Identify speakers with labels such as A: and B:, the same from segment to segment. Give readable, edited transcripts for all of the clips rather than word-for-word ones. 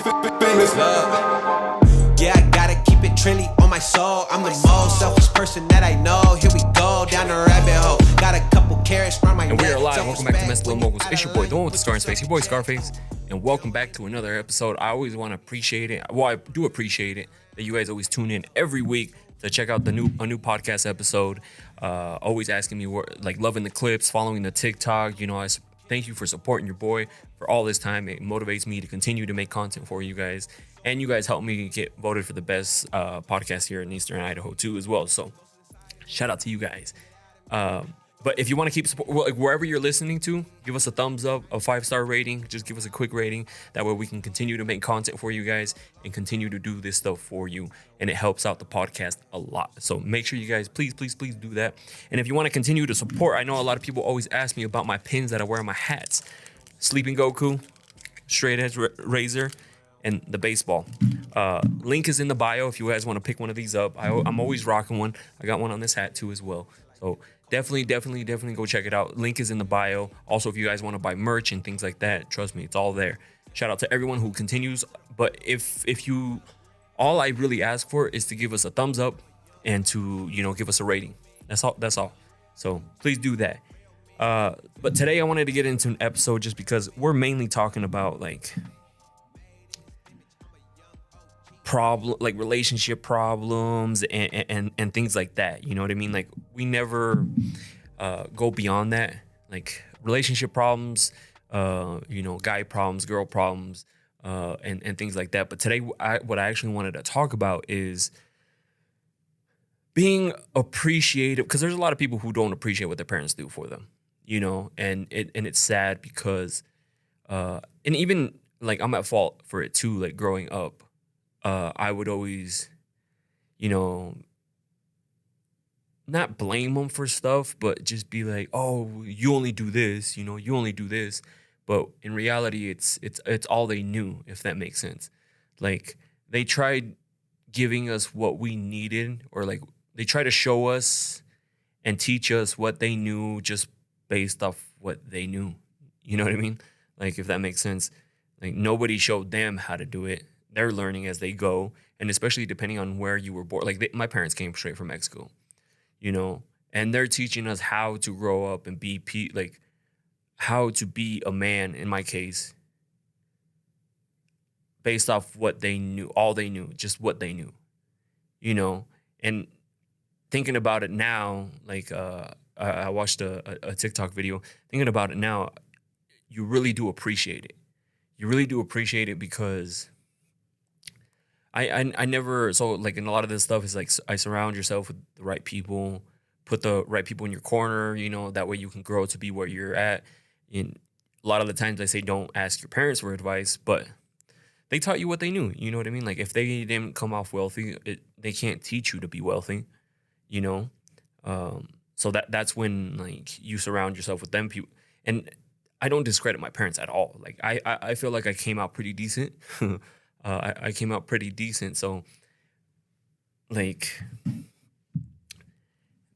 A: famous. Yeah, I gotta keep it trendy on my soul. I'm the most selfish person that I know. Here we go, down the rabbit hole. Got a couple carrots from my
B: And we are live. Welcome back to Mescal Moguls. It's your boy, the one with the scar in space, your boy Scarface. And welcome back to another episode. I always want to appreciate it. Well, I do appreciate it that you guys always tune in every week to check out a new podcast episode. Always asking me, loving the clips, following the TikTok. You know, I thank you for supporting your boy for all this time. It motivates me to continue to make content for you guys. And you guys helped me get voted for the best podcast here in Eastern Idaho too as well. So shout out to you guys. But if you want to keep support, wherever you're listening to, give us a thumbs up, a 5-star rating. Just give us a quick rating. That way we can continue to make content for you guys and continue to do this stuff for you. And it helps out the podcast a lot. So make sure you guys, please do that. And if you want to continue to support, I know a lot of people always ask me about my pins that I wear on my hats. Sleeping Goku, Straight Edge Razor, and the baseball. Link is in the bio if you guys want to pick one of these up. I'm always rocking one. I got one on this hat too as well. So definitely go check it out. Link is in the bio. Also, if you guys want to buy merch and things like that, trust me, it's all there. Shout out to everyone who continues. But if you, all I really ask for is to give us a thumbs up and to, give us a rating. That's all. So please do that. But today I wanted to get into an episode just because we're mainly talking about relationship problems and things like that. You know what I mean? Like we never go beyond that. Like relationship problems, guy problems, girl problems, and things like that. But today, what I actually wanted to talk about is being appreciative, because there's a lot of people who don't appreciate what their parents do for them. And it's sad because, and even like I'm at fault for it too. Like growing up. I would always, not blame them for stuff, but just be like, oh, you only do this, you only do this. But in reality, it's all they knew, if that makes sense. Like they tried giving us what we needed, or like they try to show us and teach us what they knew just based off what they knew. You know what I mean? Like if that makes sense. Like nobody showed them how to do it. They're learning as they go, and especially depending on where you were born. Like my parents came straight from Mexico, and they're teaching us how to grow up and be how to be a man. In my case, based off what they knew, all they knew, just what they knew, And thinking about it now, I watched a TikTok video. Thinking about it now, you really do appreciate it. You really do appreciate it because I never, so like in a lot of this stuff is like I surround yourself with the right people, put the right people in your corner, that way you can grow to be where you're at. And a lot of the times I say don't ask your parents for advice, but they taught you what they knew. You know what I mean? Like if they didn't come off wealthy, they can't teach you to be wealthy, So that's when like you surround yourself with them people. And I don't discredit my parents at all. Like I feel like I came out pretty decent. I came out pretty decent. So, like,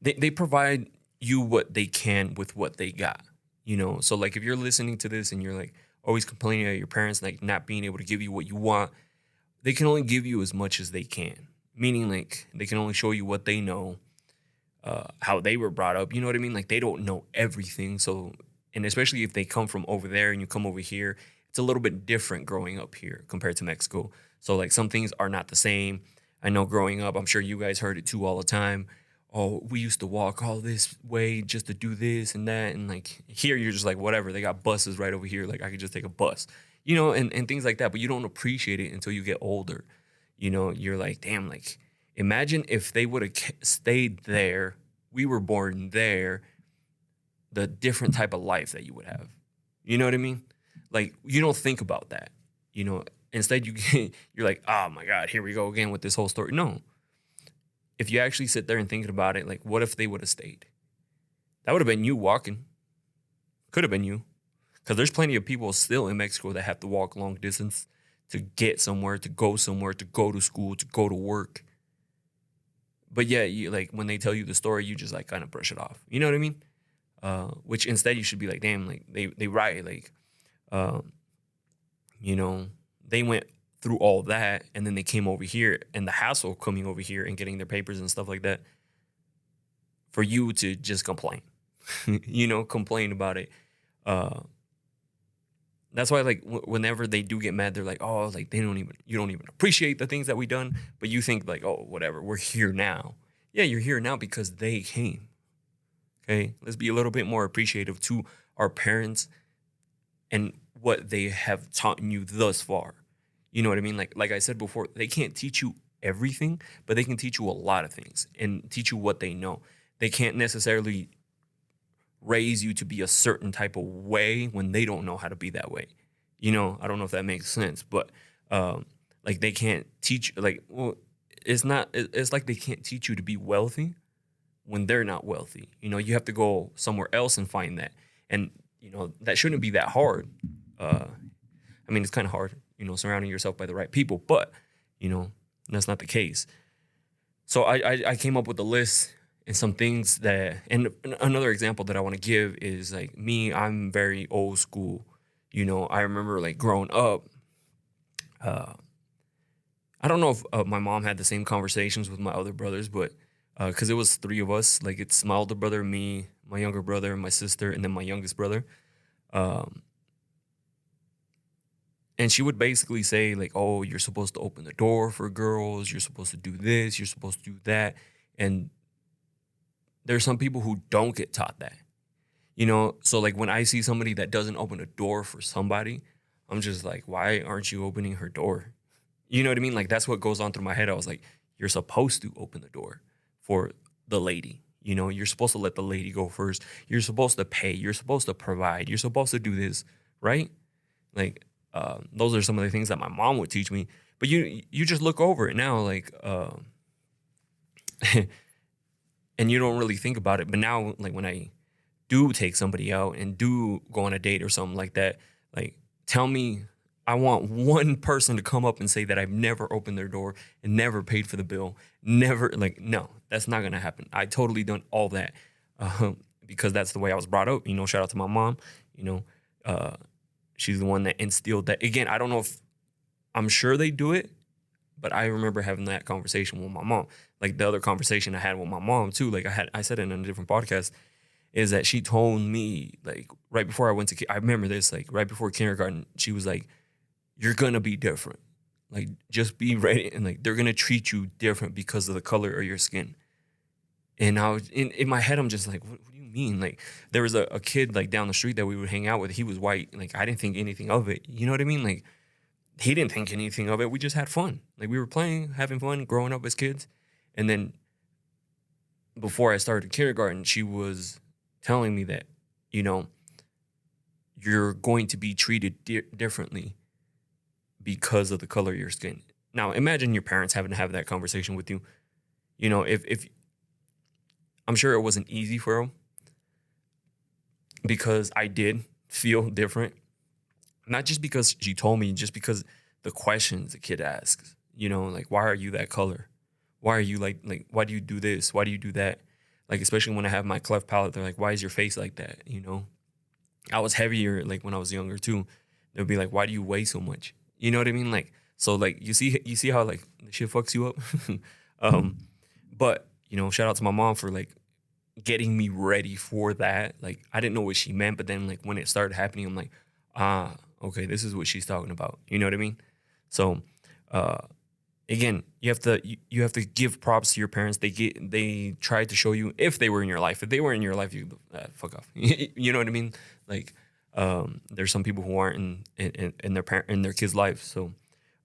B: they provide you what they can with what they got, So, like, if you're listening to this and you're, like, always complaining at your parents, like, not being able to give you what you want, they can only give you as much as they can. Meaning, like, they can only show you what they know, how they were brought up. You know what I mean? Like, they don't know everything. So, and especially if they come from over there and you come over here, it's a little bit different growing up here compared to Mexico. So like some things are not the same. I know growing up, I'm sure you guys heard it too all the time. Oh, we used to walk all this way just to do this and that. And like here, you're just like, whatever. They got buses right over here. Like I could just take a bus, and things like that. But you don't appreciate it until you get older. You're like, damn, like imagine if they would have stayed there. We were born there. The different type of life that you would have. You know what I mean? Like, you don't think about that, Instead, you're like, oh, my God, here we go again with this whole story. No. If you actually sit there and thinking about it, like, what if they would have stayed? That would have been you walking. Could have been you. Because there's plenty of people still in Mexico that have to walk long distance to get somewhere, to go to school, to go to work. But yeah, you, like, when they tell you the story, you just, like, kind of brush it off. You know what I mean? Which instead you should be like, damn, like, they right, like, they went through all that, and then they came over here, and the hassle of coming over here and getting their papers and stuff like that, for you to just complain, complain about it. That's why, like, whenever they do get mad, they're like, oh, like, you don't even appreciate the things that we done. But you think, like, oh, whatever, we're here now. Yeah, you're here now because they came. Okay, let's be a little bit more appreciative to our parents and what they have taught you thus far. You know what I mean? Like I said before, they can't teach you everything, but they can teach you a lot of things and teach you what they know. They can't necessarily raise you to be a certain type of way when they don't know how to be that way. I don't know if that makes sense, but like they can't teach, like, well, it's like they can't teach you to be wealthy when they're not wealthy. You have to go somewhere else and find that. And, that shouldn't be that hard. I mean, it's kind of hard, surrounding yourself by the right people, but, that's not the case. So I came up with a list and some things and another example that I want to give is like me, I'm very old school. I remember like growing up, I don't know if my mom had the same conversations with my other brothers, but because it was three of us, like it's my older brother, me, my younger brother, my sister, and then my youngest brother. And she would basically say like, oh, you're supposed to open the door for girls. You're supposed to do this. You're supposed to do that. And there's some people who don't get taught that, So like when I see somebody that doesn't open a door for somebody, I'm just like, why aren't you opening her door? You know what I mean? Like that's what goes on through my head. I was like, you're supposed to open the door for the lady. You're supposed to let the lady go first. You're supposed to pay. You're supposed to provide. You're supposed to do this, right? Like those are some of the things that my mom would teach me. But you just look over it now, like, and you don't really think about it. But now, like when I do take somebody out and do go on a date or something like that, like tell me, I want one person to come up and say that I've never opened their door and never paid for the bill. Never, like, no, that's not going to happen. I totally done all that because that's the way I was brought up. Shout out to my mom. She's the one that instilled that. Again, I don't know if, I'm sure they do it, but I remember having that conversation with my mom. Like the other conversation I had with my mom too, like I said it in a different podcast, is that she told me, like, right before I went to, I remember this, like, right before kindergarten, she was like, you're going to be different. Like, just be ready. And, like, they're going to treat you different because of the color of your skin. And I was, in my head, I'm just like, what do you mean? Like, there was a kid, like, down the street that we would hang out with. He was white. Like, I didn't think anything of it. You know what I mean? Like, he didn't think anything of it. We just had fun. Like, we were playing, having fun, growing up as kids. And then before I started kindergarten, she was telling me that, you're going to be treated differently because of the color of your skin. Now, imagine your parents having to have that conversation with you. If I'm sure it wasn't easy for them because I did feel different. Not just because she told me, just because the questions the kid asks, like, why are you that color? Why are you like, why do you do this? Why do you do that? Like, especially when I have my cleft palate, they're like, why is your face like that? I was heavier, like, when I was younger too. They'll be like, why do you weigh so much? You know what I mean? Like, so, like, you see how, like, the shit fucks you up? But, shout out to my mom for, like, getting me ready for that. Like, I didn't know what she meant, but then, like, when it started happening, I'm like, okay, this is what she's talking about. You know what I mean? So, again, you have to give props to your parents. They tried to show you, if they were in your life. If they were in your life, you fuck off. You know what I mean? Like, there's some people who aren't in their kids' life. So,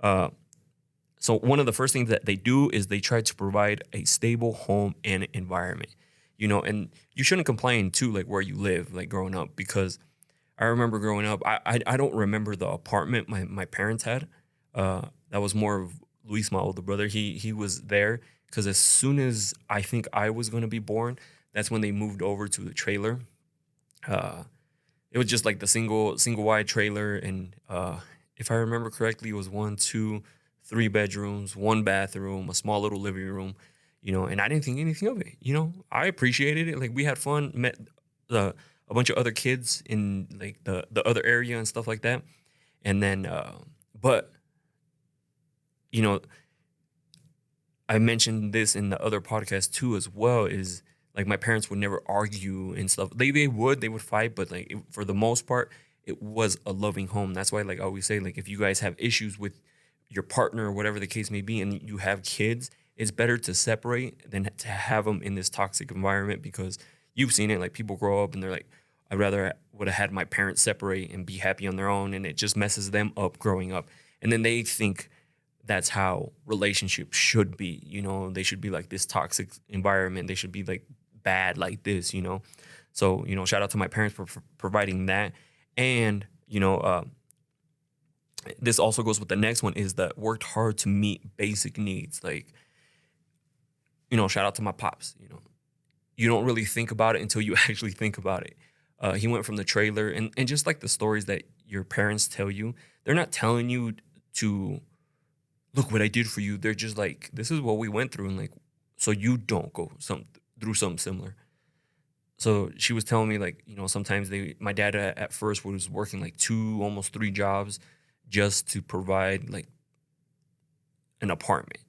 B: so one of the first things that they do is they try to provide a stable home and environment. And you shouldn't complain too, like, where you live, like, growing up, because I remember growing up, I don't remember the apartment my parents had. That was more of Luis, my older brother. He was there because as soon as I think I was going to be born, that's when they moved over to the trailer. It was just like the single wide trailer, and if I remember correctly, it was 1, 2, 3 bedrooms, 1 bathroom, a small little living room. And I didn't think anything of it. I appreciated it. Like, we had fun, met a bunch of other kids in, like, the other area and stuff like that. And then, but you know, I mentioned this in the other podcast too as well, is like my parents would never argue and stuff. They would fight, but like for the most part, it was a loving home. That's why like I always say, like if you guys have issues with your partner or whatever the case may be, and you have kids, it's better to separate than to have them in this toxic environment, because you've seen it. Like people grow up and they're like, I'd rather would have had my parents separate and be happy on their own, and it just messes them up growing up. And then they think that's how relationships should be. You know, they should be like this toxic environment. They should be like bad like this, you know? So, you know, shout out to my parents for providing that. And, you know, this also goes with the next one, is that worked hard to meet basic needs. Like, you know, shout out to my pops, you know, you don't really think about it until you actually think about it. He went from the trailer, and just like the stories that your parents tell you, they're not telling you to look what I did for you. They're just like, this is what we went through, and like, so you don't go through something similar. So she was telling me, like, you know, sometimes my dad at first was working like 2, almost 3 jobs just to provide like an apartment,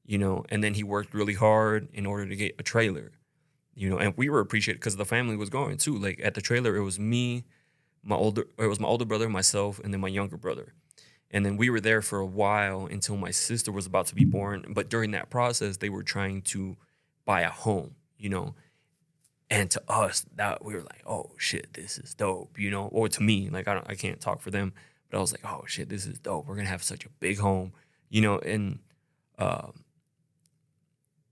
B: you know, and then he worked really hard in order to get a trailer, you know, and we were appreciated because the family was going too. Like at the trailer, it was me, my older brother, myself, and then my younger brother. And then we were there for a while until my sister was about to be born. But during that process, they were trying to buy a home, you know. And to us, that we were like, oh shit, this is dope, you know. Or to me, like I can't talk for them, but I was like, oh shit, this is dope. We're gonna have such a big home, you know. And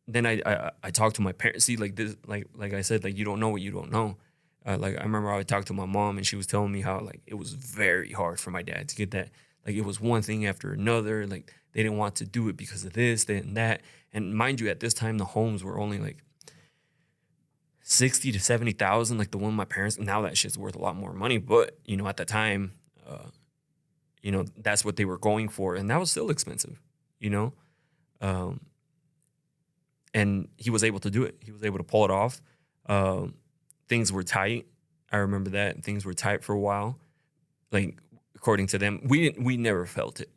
B: then I talked to my parents. See, like this, like I said, like you don't know what you don't know. Like I remember I would talk to my mom, and she was telling me how like it was very hard for my dad to get that. Like it was one thing after another. Like they didn't want to do it because of this, that, and that. And mind you, at this time the homes were only like 60 to 70,000. Like the one my parents. Now that shit's worth a lot more money. But you know, at the time, you know, that's what they were going for, and that was still expensive. You know, and he was able to do it. He was able to pull it off. Things were tight. I remember that things were tight for a while. Like according to them, we never felt it.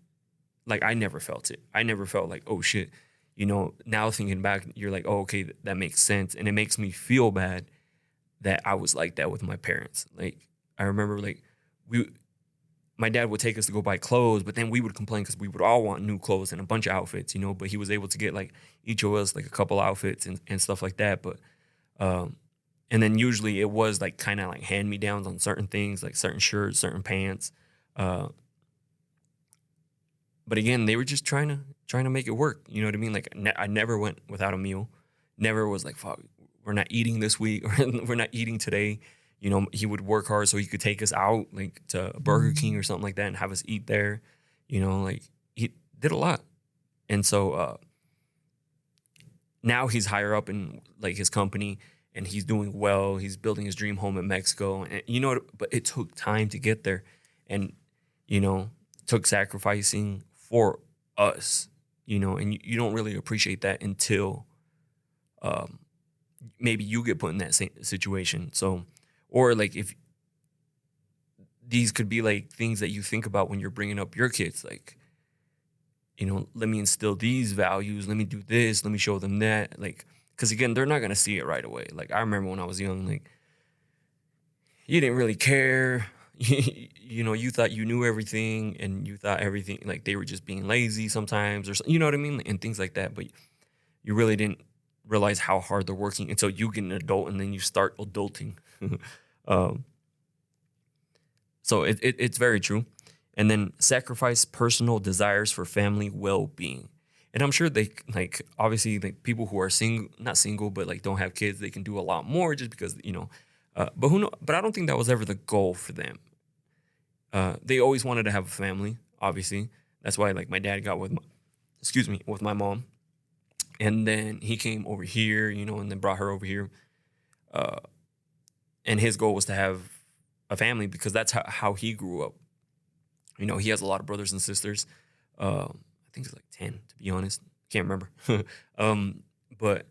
B: Like I never felt it. I never felt like, oh shit. You know, now thinking back, you're like, oh, okay, that makes sense. And it makes me feel bad that I was like that with my parents. Like I remember like my dad would take us to go buy clothes, but then we would complain because we would all want new clothes and a bunch of outfits, you know, but he was able to get like each of us like a couple outfits and stuff like that. But, and then usually it was like kind of like hand-me-downs on certain things, like certain shirts, certain pants. But again, they were just trying to make it work. You know what I mean? Like I never went without a meal. Never was like, fuck, we're not eating this week or we're not eating today. You know, he would work hard so he could take us out like to Burger King or something like that and have us eat there. You know, like he did a lot. And so now he's higher up in like his company and he's doing well. He's building his dream home in Mexico. And you know, but it took time to get there. And, you know, took sacrificing for us, you know, and you don't really appreciate that until maybe you get put in that same situation. So, or like if these could be like things that you think about when you're bringing up your kids, like, you know, let me instill these values, let me do this, let me show them that, like, because again, they're not going to see it right away. Like I remember when I was young, like you didn't really care. You know, you thought you knew everything and you thought everything, like they were just being lazy sometimes or you know what I mean? And things like that. But you really didn't realize how hard they're working until you get an adult and then you start adulting. So it's very true. And then sacrifice personal desires for family well-being. And I'm sure they like, obviously like people who are not single, but like don't have kids, they can do a lot more just because, you know, but who knows? But I don't think that was ever the goal for them. They always wanted to have a family, obviously. That's why like my dad got with my mom. And then he came over here, you know, and then brought her over here. And his goal was to have a family because that's how he grew up. You know, he has a lot of brothers and sisters. I think it's like 10, to be honest. Can't remember. But,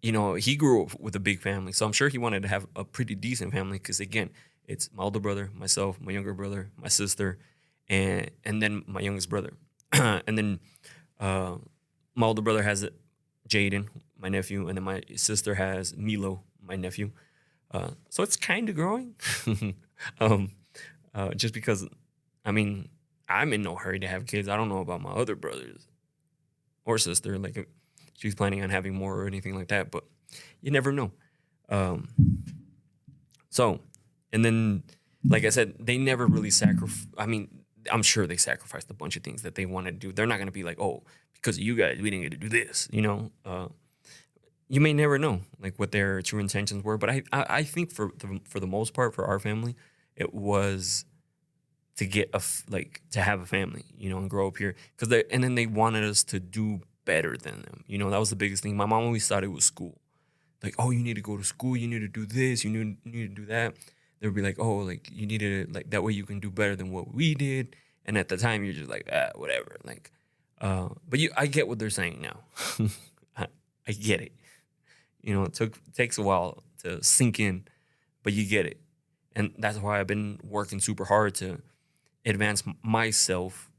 B: you know, he grew up with a big family. So I'm sure he wanted to have a pretty decent family because, again, it's my older brother, myself, my younger brother, my sister, and then my youngest brother. And then my older brother has Jaden, my nephew, and then my sister has Milo, my nephew. So it's kind of growing. um, just because, I mean, I'm in no hurry to have kids. I don't know about my other brothers or sister, like if she's planning on having more or anything like that, but you never know. Um, so, and then, like I said, they never really sacrifice. I mean, I'm sure they sacrificed a bunch of things that they wanted to do. They're not going to be like, oh, because of you guys, we didn't get to do this, you know? You may never know like what their true intentions were, but I think for the most part for our family, it was to get like to have a family, you know, and grow up here because they and then they wanted us to do better than them. You know, that was the biggest thing. My mom always thought it was school, like oh you need to go to school, you need to do this, you need to do that. They would be like oh like you need to like that way you can do better than what we did. And at the time you're just like whatever like, but I get what they're saying now. I get it. You know, takes a while to sink in, but you get it. And that's why I've been working super hard to advance myself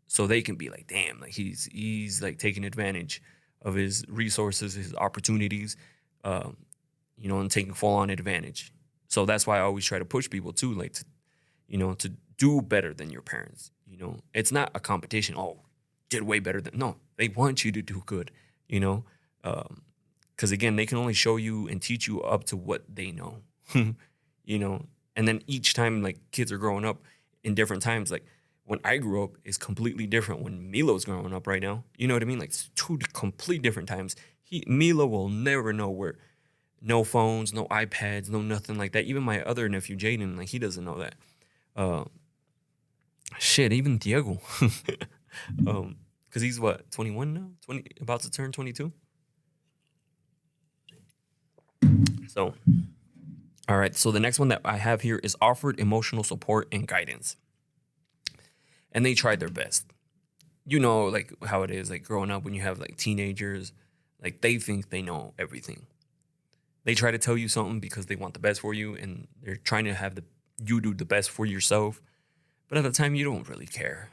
B: so they can be like, damn, like he's like taking advantage of his resources, his opportunities, you know, and taking full on advantage. So that's why I always try to push people too, like to, you know, to do better than your parents. You know, it's not a competition. Oh, did way better than no. They want you to do good. You know, because again, they can only show you and teach you up to what they know, you know. And then each time, like kids are growing up in different times. Like when I grew up, is completely different when Milo's growing up right now. You know what I mean? Like it's two complete different times. Milo will never know where, no phones, no iPads, no nothing like that. Even my other nephew Jaden, like he doesn't know that. Shit, even Diego, because he's what 21 now, about to turn 22. So, all right. So the next one that I have here is offered emotional support and guidance. And they tried their best. You know, like how it is, like growing up when you have like teenagers, like they think they know everything. They try to tell you something because they want the best for you, and they're trying to have you do the best for yourself. But at the time, you don't really care.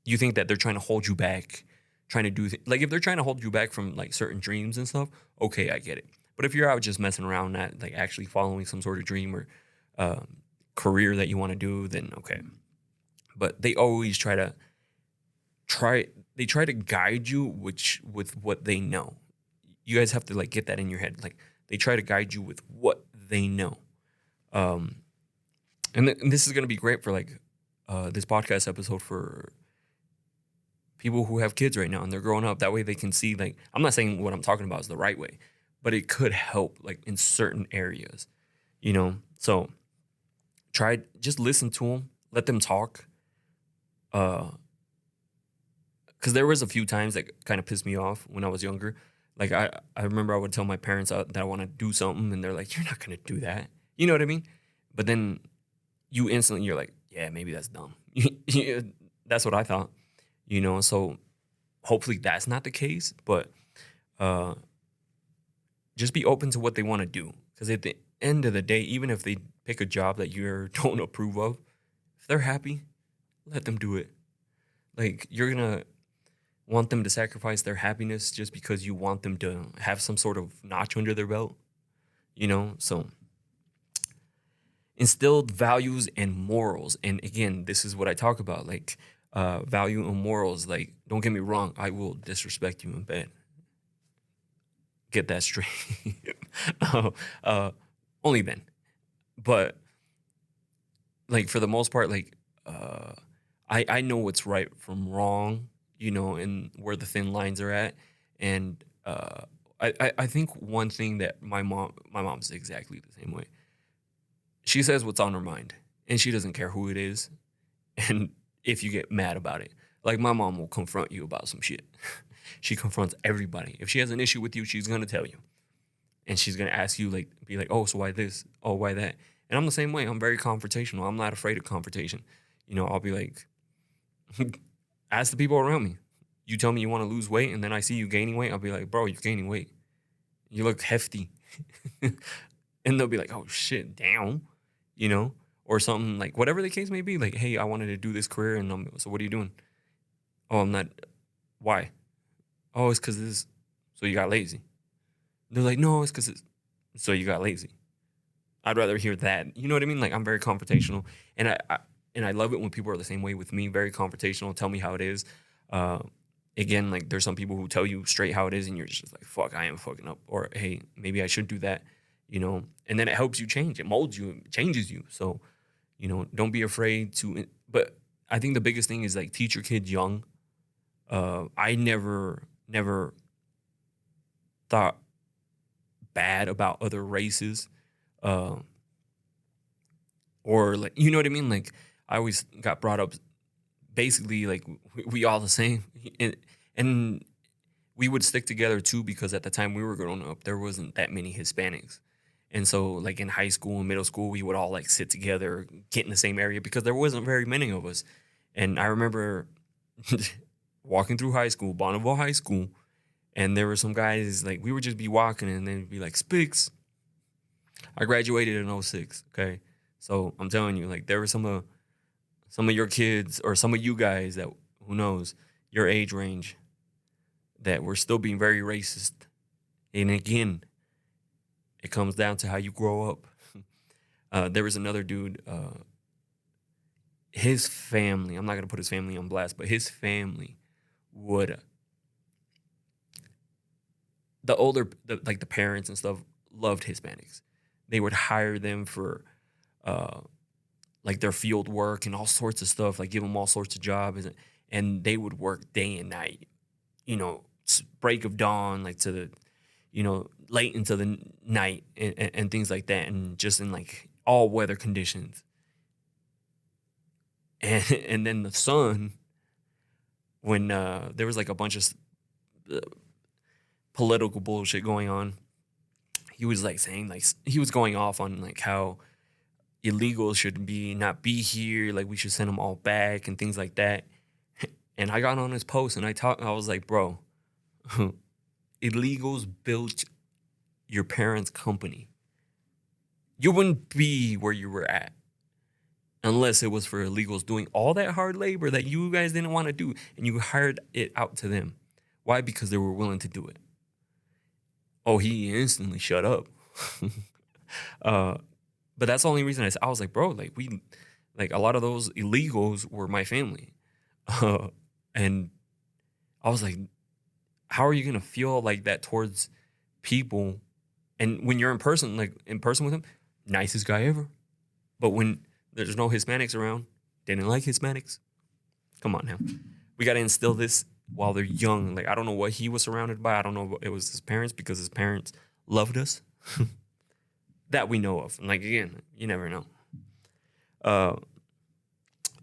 B: You think that they're trying to hold you back, trying to do like if they're trying to hold you back from like certain dreams and stuff. Okay, I get it. But if you're out just messing around, not like actually following some sort of dream or career that you want to do, then okay. But they always try to guide you with what they know. You guys have to like get that in your head. Like they try to guide you with what they know. And this is gonna be great for like this podcast episode for people who have kids right now and they're growing up. That way they can see like I'm not saying what I'm talking about is the right way, but it could help like in certain areas, you know? So just listen to them, let them talk. Because there was a few times that kind of pissed me off when I was younger. Like I remember I would tell my parents that I want to do something and they're like, you're not going to do that. You know what I mean? But then you're like, yeah, maybe that's dumb. That's what I thought, you know? So hopefully that's not the case, but just be open to what they want to do. Because at the end of the day, even if they pick a job that you don't approve of, if they're happy, let them do it. Like, you're going to want them to sacrifice their happiness just because you want them to have some sort of notch under their belt, you know? So, instilled values and morals. And again, this is what I talk about, like, value and morals. Like, don't get me wrong, I will disrespect you in bed. Get that straight. Only then. But, like, for the most part, like, I know what's right from wrong, you know, and where the thin lines are at. And I think one thing that my mom's exactly the same way. She says what's on her mind, and she doesn't care who it is. And if you get mad about it, like my mom will confront you about some shit. She confronts everybody. If she has an issue with you, she's going to tell you. And she's going to ask you, like, be like, oh, so why this? Oh, why that? And I'm the same way. I'm very confrontational. I'm not afraid of confrontation. You know, I'll be like, ask the people around me. You tell me you want to lose weight, and then I see you gaining weight. I'll be like, bro, you're gaining weight. You look hefty. And they'll be like, oh, shit, damn. You know? Or something like, whatever the case may be. Like, hey, I wanted to do this career, and so what are you doing? Oh, I'm not. Why? Oh, it's because this. So you got lazy. They're like, no, it's because it's. So you got lazy. I'd rather hear that. You know what I mean? Like I'm very confrontational, and I love it when people are the same way with me. Very confrontational. Tell me how it is. Uh, Again, like there's some people who tell you straight how it is, and you're just like, fuck, I am fucking up, or hey, maybe I should do that. You know, and then it helps you change. It molds you. It changes you. So, you know, don't be afraid to. But I think the biggest thing is like teach your kids young. I never thought bad about other races. Uh, or like you know what I mean. Like I always got brought up basically like we all the same, and we would stick together too because at the time we were growing up there wasn't that many Hispanics, and so like in high school and middle school we would all like sit together, get in the same area because there wasn't very many of us. And I remember walking through high school, Bonneville High School, and there were some guys like we would just be walking and then be like Spicks. I graduated in '06. Okay, so I'm telling you, like there were some of your kids or some of you guys that who knows your age range that were still being very racist. And again, it comes down to how you grow up. There was another dude, his family, I'm not going to put his family on blast, but his family would, like the parents and stuff loved Hispanics. They would hire them for like their field work and all sorts of stuff, like give them all sorts of jobs. And they would work day and night, you know, break of dawn, like to the, you know, late into the night and things like that. And just in like all weather conditions. And then the son, when there was like a bunch of political bullshit going on, he was like saying like he was going off on like how illegals should not be here, like we should send them all back and things like that. And I got on his post and I was like, bro, illegals built your parents' company. You wouldn't be where you were at unless it was for illegals doing all that hard labor that you guys didn't want to do, and you hired it out to them. Why? Because they were willing to do it. Oh, he instantly shut up. But that's the only reason I was like, bro, like a lot of those illegals were my family. And I was like, how are you going to feel like that towards people? And when you're in person with them, nicest guy ever. But when there's no Hispanics around, didn't like Hispanics. Come on now. We got to instill this while they're young. Like, I don't know what he was surrounded by. I don't know if it was his parents because his parents loved us. That we know of. And like, again, you never know.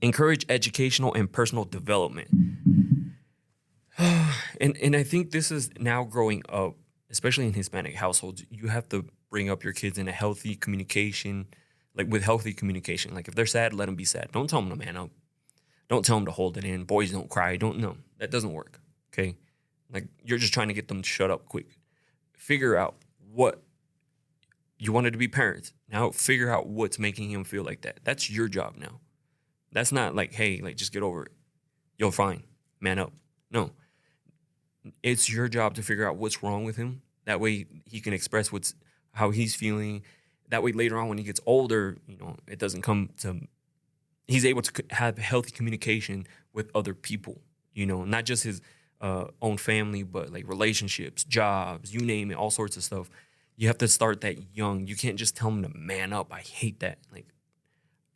B: Encourage educational and personal development. And I think this is now growing up, especially in Hispanic households, you have to bring up your kids in a healthy communication, like with healthy communication. Like if they're sad, let them be sad. Don't tell them to man up. Don't tell them to hold it in. Boys don't cry. No, that doesn't work. Okay. Like you're just trying to get them to shut up quick. Figure out what you wanted to be parents. Now figure out what's making him feel like that. That's your job now. That's not like, hey, like just get over it. You're fine. Man up. No. It's your job to figure out what's wrong with him. That way he can express how he's feeling. That way later on when he gets older, you know, it doesn't come to, he's able to have healthy communication with other people, you know, not just his own family, but like relationships, jobs, you name it, all sorts of stuff. You have to start that young. You can't just tell him to man up. I hate that. Like,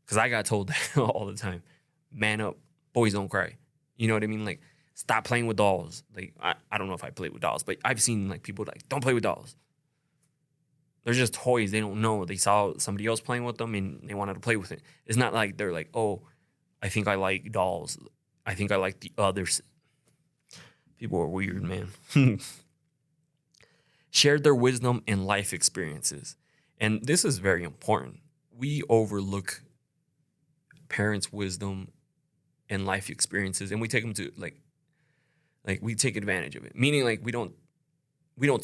B: because I got told that all the time. Man up. Boys don't cry. You know what I mean? Like, stop playing with dolls. Like, I don't know if I play with dolls, but I've seen like people like, don't play with dolls. They're just toys. They don't know. They saw somebody else playing with them and they wanted to play with it. It's not like they're like, oh, I think I like dolls. I think I like the others. People are weird, man. Shared their wisdom and life experiences. And this is very important. We overlook parents' wisdom and life experiences, and we take them to like we take advantage of it. Meaning like we don't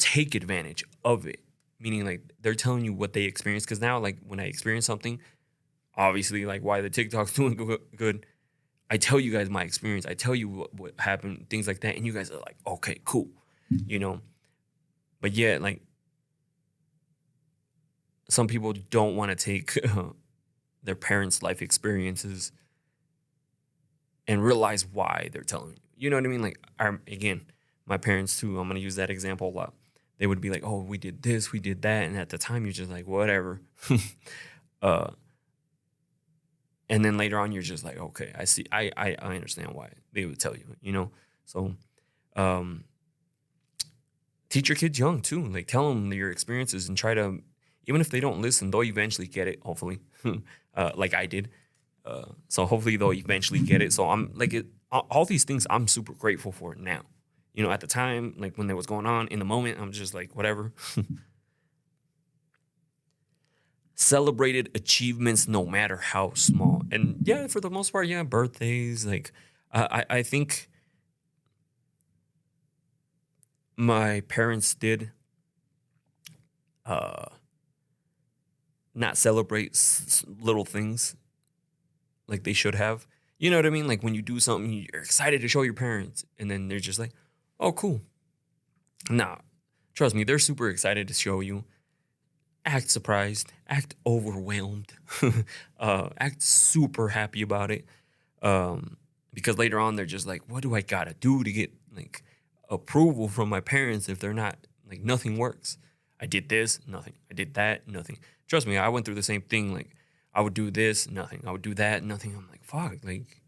B: take advantage of it. Meaning like they're telling you what they experienced. Because now like when I experience something, obviously like why the TikTok's doing good, I tell you guys my experience. I tell you what happened, things like that, and you guys are like, okay, cool, you know. But yeah, like some people don't want to take their parents' life experiences and realize why they're telling you. You know what I mean? Like, again, my parents too. I'm gonna use that example a lot. They would be like, "Oh, we did this, we did that," and at the time, you're just like, "Whatever." uh, and then later on, you're just like, "Okay, I see. I understand why they would tell you." You know, so um, teach your kids young too. Like, tell them your experiences and try to, even if they don't listen, they'll eventually get it. Hopefully, like I did. So hopefully they'll eventually get it. So I'm like, all these things I'm super grateful for now. You know, at the time, like when that was going on in the moment, I'm just like, whatever. Celebrated achievements, no matter how small. And yeah, for the most part, yeah, birthdays. Like, I think my parents did uh, not celebrate little things like they should have. You know what I mean? Like when you do something, you're excited to show your parents, and then they're just like, "Oh, cool." Nah, trust me, they're super excited to show you. Act surprised, act overwhelmed, act super happy about it. Because later on, they're just like, "What do I gotta do to get like approval from my parents if they're not like nothing works?" I did this, nothing. I did that, nothing. Trust me, I went through the same thing. Like I would do this, nothing. I would do that, nothing. I'm like, fuck. Like,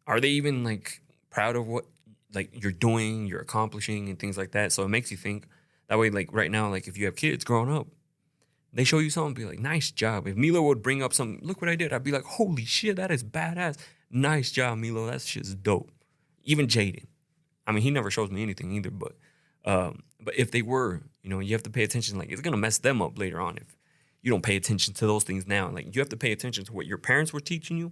B: are they even like proud of what like you're doing, you're accomplishing, and things like that? So it makes you think that way. Like right now, like if you have kids growing up, they show you something, be like, nice job. If Milo would bring up something, look what I did, I'd be like, holy shit, that is badass. Nice job, Milo. That shit's dope. Even Jaden. I mean, he never shows me anything either, but if they were, you know, you have to pay attention. Like it's gonna mess them up later on if you don't pay attention to those things now. Like you have to pay attention to what your parents were teaching you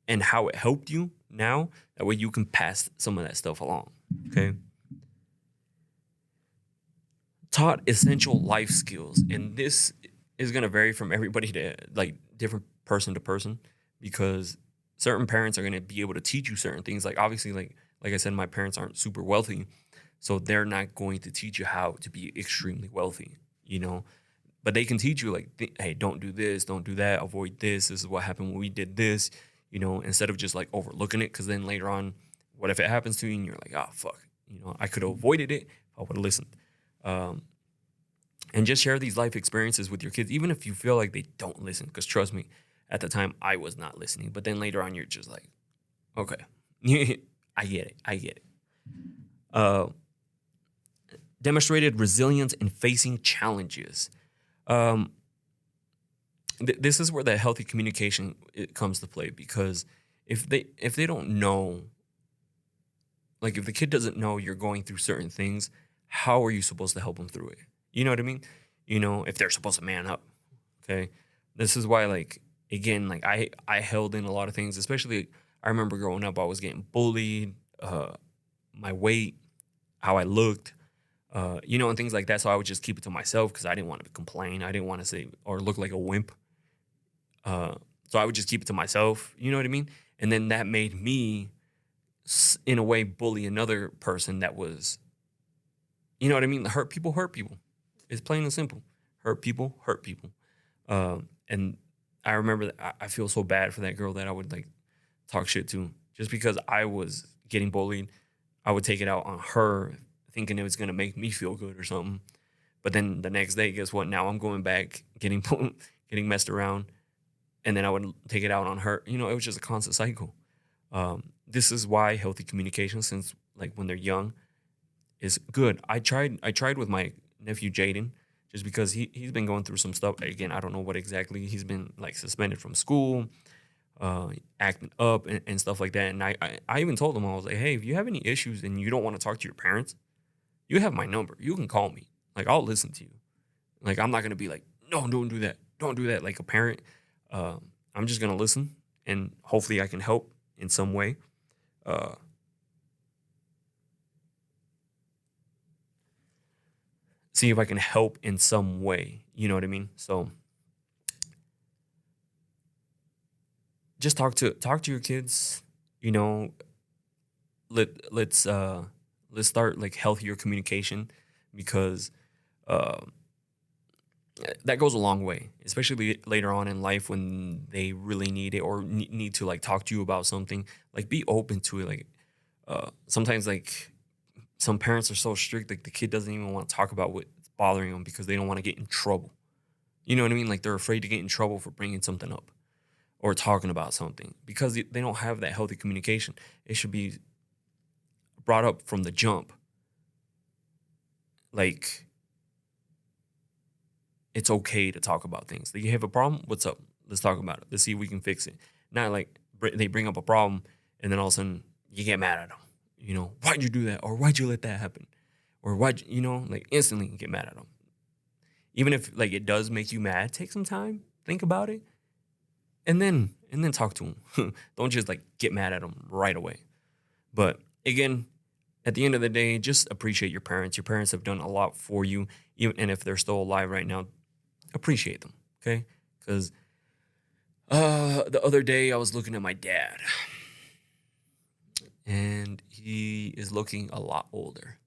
B: and how it helped you now. That way you can pass some of that stuff along. Okay. Taught essential life skills. And this is going to vary from everybody to like different person to person because certain parents are going to be able to teach you certain things. Like obviously, like I said, my parents aren't super wealthy. So they're not going to teach you how to be extremely wealthy, you know? But they can teach you like, hey, don't do this, don't do that, avoid this. This is what happened when we did this, you know, instead of just like overlooking it. Because then later on, what if it happens to you and you're like, oh, fuck, you know, I could have avoided it if I would have listened. And just share these life experiences with your kids, even if you feel like they don't listen. Because trust me, at the time, I was not listening. But then later on, you're just like, okay, I get it. I get it. Demonstrated resilience in facing challenges. This is where the healthy communication it comes to play because if they don't know, like if the kid doesn't know you're going through certain things, how are you supposed to help them through it? You know what I mean? You know, if they're supposed to man up. Okay, this is why like again like I held in a lot of things, especially I remember growing up I was getting bullied, my weight, how I looked. You know, and things like that. So I would just keep it to myself because I didn't want to complain. I didn't want to say or look like a wimp. So I would just keep it to myself. You know what I mean? And then that made me, in a way, bully another person that was, you know what I mean? Hurt people hurt people. It's plain and simple. Hurt people hurt people. And I remember that I feel so bad for that girl that I would like talk shit to just because I was getting bullied. I would take it out on her thinking it was going to make me feel good or something. But then the next day, guess what? Now I'm going back, getting messed around. And then I would take it out on her. You know, it was just a constant cycle. This is why healthy communication, since like when they're young, is good. I tried with my nephew Jaden, just because he's been going through some stuff. Again, I don't know what exactly. He's been like suspended from school, acting up and stuff like that. And I even told him, I was like, hey, if you have any issues and you don't want to talk to your parents, you have my number. You can call me. Like, I'll listen to you. Like, I'm not going to be like, no, don't do that. Don't do that. Like a parent, I'm just going to listen and hopefully I can help in some way. See if I can help in some way. You know what I mean? So just talk to your kids. You know, let's start like healthier communication, because uh, that goes a long way, especially later on in life when they really need it, or need to like talk to you about something. Like, be open to it. Like, sometimes like some parents are so strict, like the kid doesn't even want to talk about what's bothering them because they don't want to get in trouble. You know what I mean? Like, they're afraid to get in trouble for bringing something up or talking about something because they don't have that healthy communication. It should be brought up from the jump. Like, it's okay to talk about things. Like, you have a problem? What's up? Let's talk about it. Let's see if we can fix it. Not like they bring up a problem and then all of a sudden you get mad at them. You know, why'd you do that? Or why'd you let that happen? Or like instantly get mad at them. Even if like it does make you mad, take some time, think about it, and then talk to them. Don't just like get mad at them right away. But again, at the end of the day, just appreciate your parents. Your parents have done a lot for you, even and if they're still alive right now, appreciate them. Okay, because the other day I was looking at my dad, and he is looking a lot older.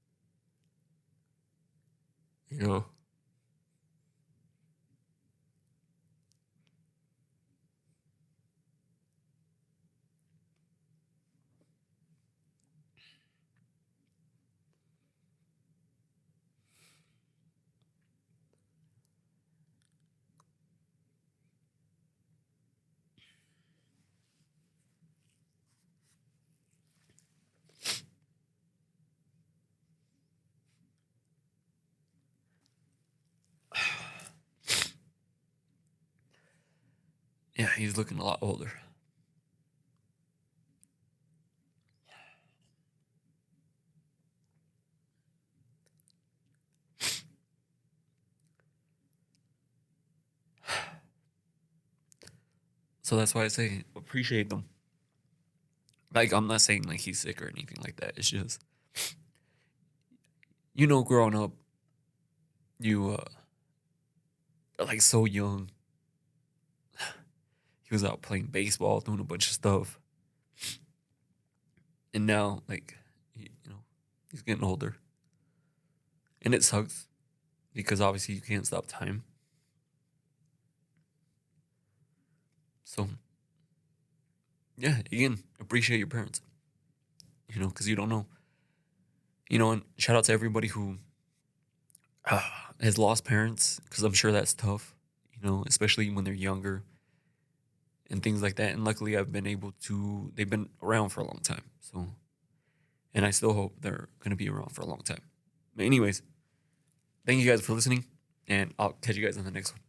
B: You know, yeah, he's looking a lot older. So that's why I say appreciate them. Like, I'm not saying like he's sick or anything like that. It's just, growing up, you like so young. He was out playing baseball, doing a bunch of stuff, and now like he's getting older, and it sucks because obviously you can't stop time. So yeah, again, appreciate your parents. Because you don't know. And shout out to everybody who uh, has lost parents, because I'm sure that's tough. Especially when they're younger and things like that. And luckily, I've been able to. They've been around for a long time. So, and I still hope they're gonna be around for a long time. But anyways, thank you guys for listening, and I'll catch you guys on the next one.